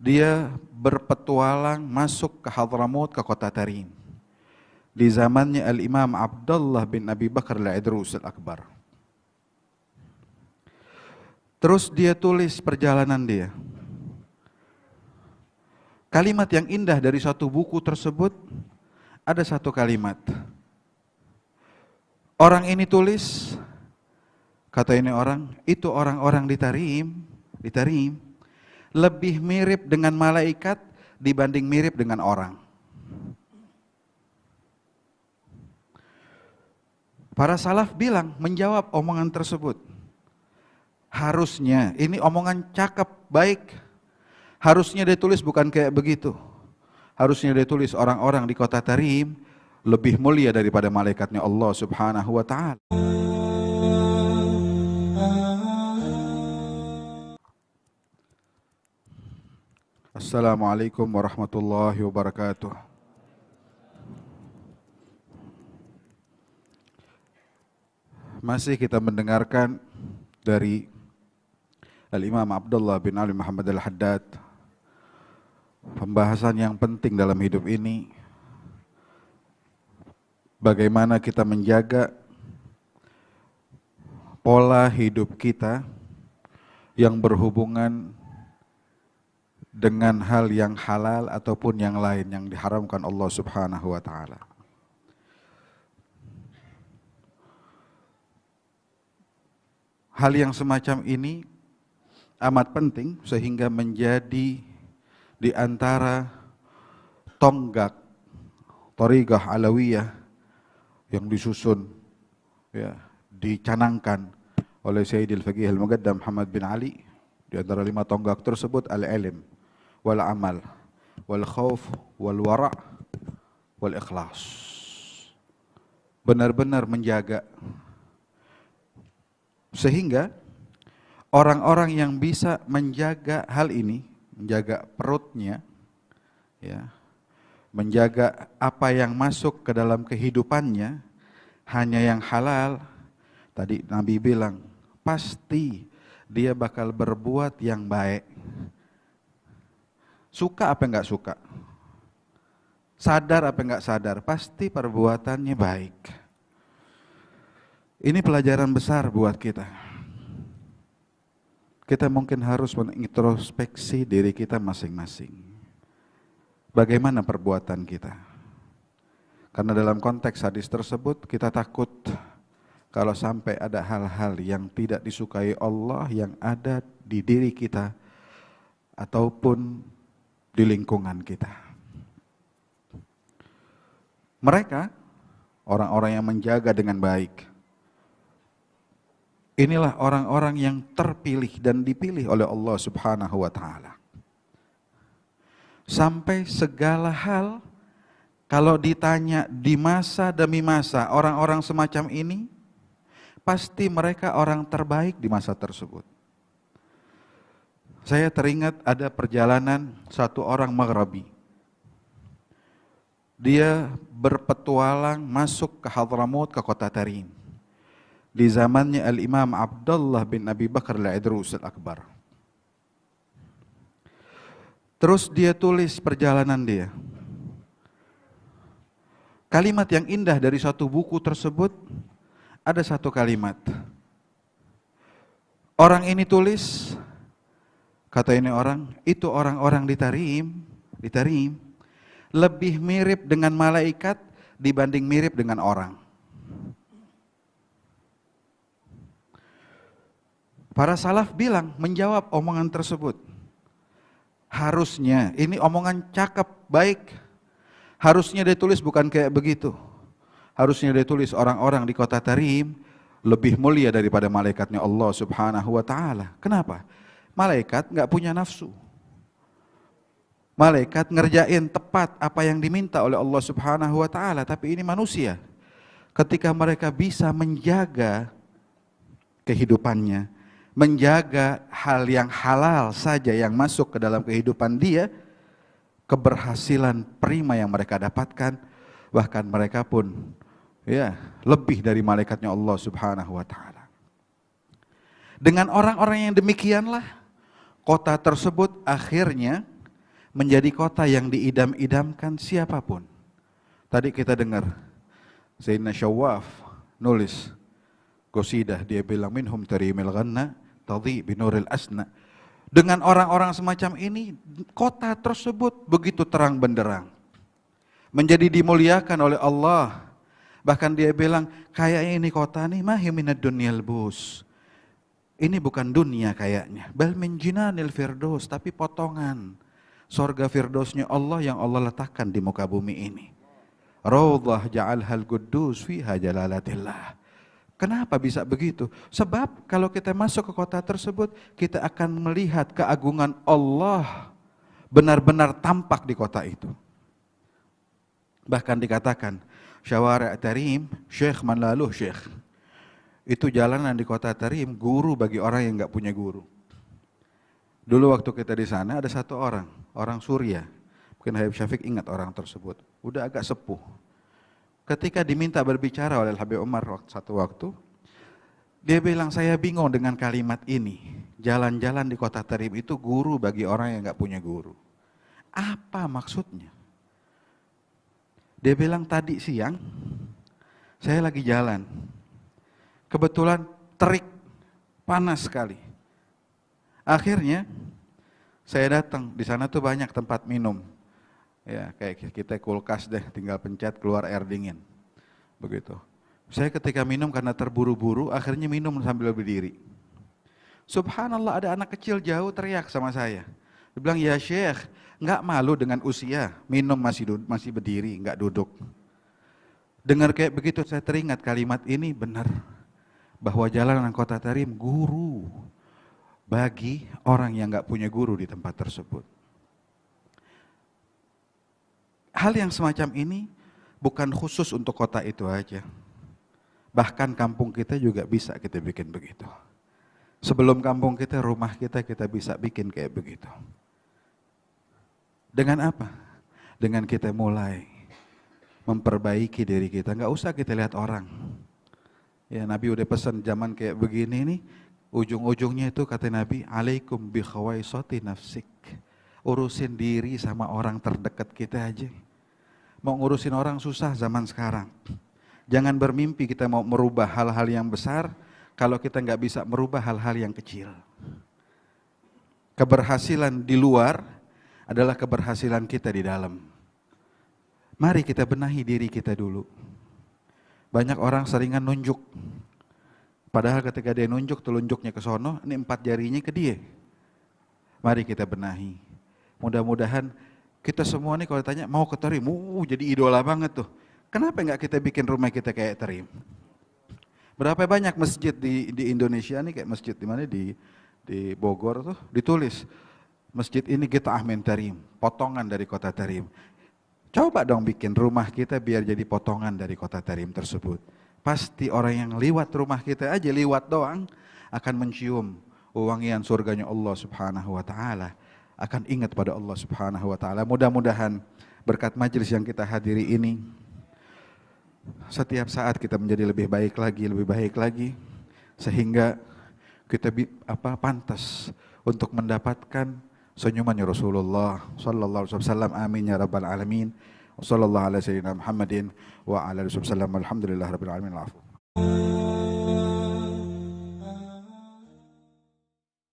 Dia berpetualang masuk ke Hadramut, ke kota Tarim. Di zamannya Al-Imam Abdullah bin Abi Bakar Al-Idrus Al-Akbar. Terus dia tulis perjalanan dia. Kalimat yang indah dari satu buku tersebut, ada satu kalimat. Orang ini tulis, kata ini orang, itu orang-orang di Tarim, lebih mirip dengan malaikat dibanding mirip dengan orang. Para salaf bilang, menjawab omongan tersebut. Harusnya, ini omongan cakep, baik. Harusnya dia tulis bukan kayak begitu. Harusnya dia tulis orang-orang di kota Tarim lebih mulia daripada malaikatnya Allah Subhanahu wa ta'ala. Assalamualaikum warahmatullahi wabarakatuh. Masih kita mendengarkan dari Al-Imam Abdullah bin Ali Muhammad Al-Haddad, pembahasan yang penting dalam hidup ini, bagaimana kita menjaga pola hidup kita yang berhubungan dengan hal yang halal ataupun yang lain yang diharamkan Allah Subhanahu wa ta'ala. Hal yang semacam ini amat penting sehingga menjadi di antara tonggak Thariqah Alawiyah yang disusun, ya, dicanangkan oleh Sayyidil Faqih Al-Muqaddam Muhammad bin Ali. Di antara 5 tonggak tersebut al-ilm wal amal wal khauf wal wara' wal ikhlas. Benar-benar menjaga, sehingga orang-orang yang bisa menjaga hal ini, menjaga perutnya, ya, menjaga apa yang masuk ke dalam kehidupannya, hanya yang halal. Tadi Nabi bilang, pasti dia bakal berbuat yang baik. Suka apa enggak suka, sadar apa enggak sadar, pasti perbuatannya baik. Ini pelajaran besar buat kita. Kita mungkin harus mengintrospeksi diri kita masing-masing. Bagaimana perbuatan kita? Karena dalam konteks hadis tersebut kita takut kalau sampai ada hal-hal yang tidak disukai Allah yang ada di diri kita ataupun di lingkungan kita. Mereka, orang-orang yang menjaga dengan baik, inilah orang-orang yang terpilih dan dipilih oleh Allah Subhanahu wa ta'ala. Sampai segala hal, kalau ditanya di masa demi masa, orang-orang semacam ini, pasti mereka orang terbaik di masa tersebut. Saya teringat ada perjalanan satu orang Maghribi. Dia berpetualang masuk ke Hadramut, ke kota Tarim. Di zamannya Al-Imam Abdullah bin Abi Bakar Al-Idrus Al-Akbar. Terus dia tulis perjalanan dia. Kalimat yang indah dari satu buku tersebut, ada satu kalimat. Orang ini tulis, kata ini orang, itu orang-orang di Tarim, lebih mirip dengan malaikat dibanding mirip dengan orang. Para salaf bilang, menjawab omongan tersebut. Harusnya, ini omongan cakep, baik. Harusnya dia tulis bukan kayak begitu. Harusnya dia tulis orang-orang di kota Tarim lebih mulia daripada malaikatnya Allah Subhanahu wa ta'ala. Kenapa? Malaikat nggak punya nafsu. Malaikat ngerjain tepat apa yang diminta oleh Allah Subhanahu wa ta'ala. Tapi ini manusia. Ketika mereka bisa menjaga kehidupannya, menjaga hal yang halal saja yang masuk ke dalam kehidupan dia, keberhasilan prima yang mereka dapatkan, bahkan mereka pun ya lebih dari malaikatnya Allah Subhanahu wa ta'ala. Dengan orang-orang yang demikianlah, kota tersebut akhirnya menjadi kota yang diidam-idamkan siapapun. Tadi kita dengar Sayyidina Syawaf nulis qasidah, dia bilang minhum tarimil ghanna tadhi binuril asna. Dengan orang-orang semacam ini, kota tersebut begitu terang benderang, menjadi dimuliakan oleh Allah. Bahkan dia bilang, kayaknya ini kota nih mahi minad dunyal bus. Ini bukan dunia kayaknya, bal min jinanil firdaus, tapi potongan surga firdausnya Allah yang Allah letakkan di muka bumi ini. Raudhah ja'alhal quddus fiha jalalatillah. Kenapa bisa begitu? Sebab kalau kita masuk ke kota tersebut, kita akan melihat keagungan Allah benar-benar tampak di kota itu. Bahkan dikatakan, Syawari' Tarim, Syekh man laluh Syekh. Itu jalanan di kota Tarim, guru bagi orang yang nggak punya guru. Dulu waktu kita di sana ada satu orang Suria. Mungkin Habib Syafiq ingat orang tersebut. Udah agak sepuh. Ketika diminta berbicara oleh Habib Umar satu waktu, dia bilang, saya bingung dengan kalimat ini. Jalan-jalan di kota Tarim itu guru bagi orang yang nggak punya guru. Apa maksudnya? Dia bilang, tadi siang saya lagi jalan. Kebetulan terik, panas sekali. Akhirnya saya datang, di sana tuh banyak tempat minum. Ya, kayak kita kulkas deh, tinggal pencet keluar air dingin. Begitu. Saya ketika minum karena terburu-buru, akhirnya minum sambil berdiri. Subhanallah, ada anak kecil jauh teriak sama saya. Dia bilang, ya Syekh, nggak malu dengan usia, minum masih berdiri, nggak duduk. Dengar kayak begitu, saya teringat kalimat ini benar. Bahwa jalanan kota Tarim guru bagi orang yang nggak punya guru di tempat tersebut. Hal yang semacam ini bukan khusus untuk kota itu aja. Bahkan kampung kita juga bisa kita bikin begitu. Sebelum kampung kita, rumah kita bisa bikin kayak begitu. Dengan apa? Dengan kita mulai memperbaiki diri kita. Nggak usah kita lihat orang. Ya, Nabi udah pesan zaman kayak begini nih, ujung-ujungnya itu kata Nabi, alaikum bi khawaisati nafsik. Urusin diri sama orang terdekat kita aja. Mau ngurusin orang susah zaman sekarang. Jangan bermimpi kita mau merubah hal-hal yang besar kalau kita nggak bisa merubah hal-hal yang kecil. Keberhasilan di luar adalah keberhasilan kita di dalam. Mari kita benahi diri kita dulu. Banyak orang seringan nunjuk. Padahal ketika dia nunjuk, telunjuknya ke sono, ini 4 jarinya ke dia. Mari kita benahi. Mudah-mudahan kita semua nih kalau ditanya mau ke Tarim, jadi idola banget tuh. Kenapa nggak kita bikin rumah kita kayak Tarim? Berapa banyak masjid di Indonesia nih, kayak masjid di mana di Bogor tuh ditulis masjid ini kita min Tarim, potongan dari kota Tarim. Coba dong bikin rumah kita biar jadi potongan dari kota Tarim tersebut. Pasti orang yang lewat rumah kita aja, lewat doang, akan mencium wangian surganya Allah Subhanahu wa Ta'ala. Akan ingat pada Allah Subhanahu wa Ta'ala. Mudah-mudahan berkat majelis yang kita hadiri ini, setiap saat kita menjadi lebih baik lagi, sehingga kita pantas untuk mendapatkan senyumannya Rasulullah sallallahu alaihi wasallam. Amin ya rabbal alamin. Wassallallahu ala sayyidina Muhammadin wa ala alihi wasallam. Alhamdulillah rabbil alamin.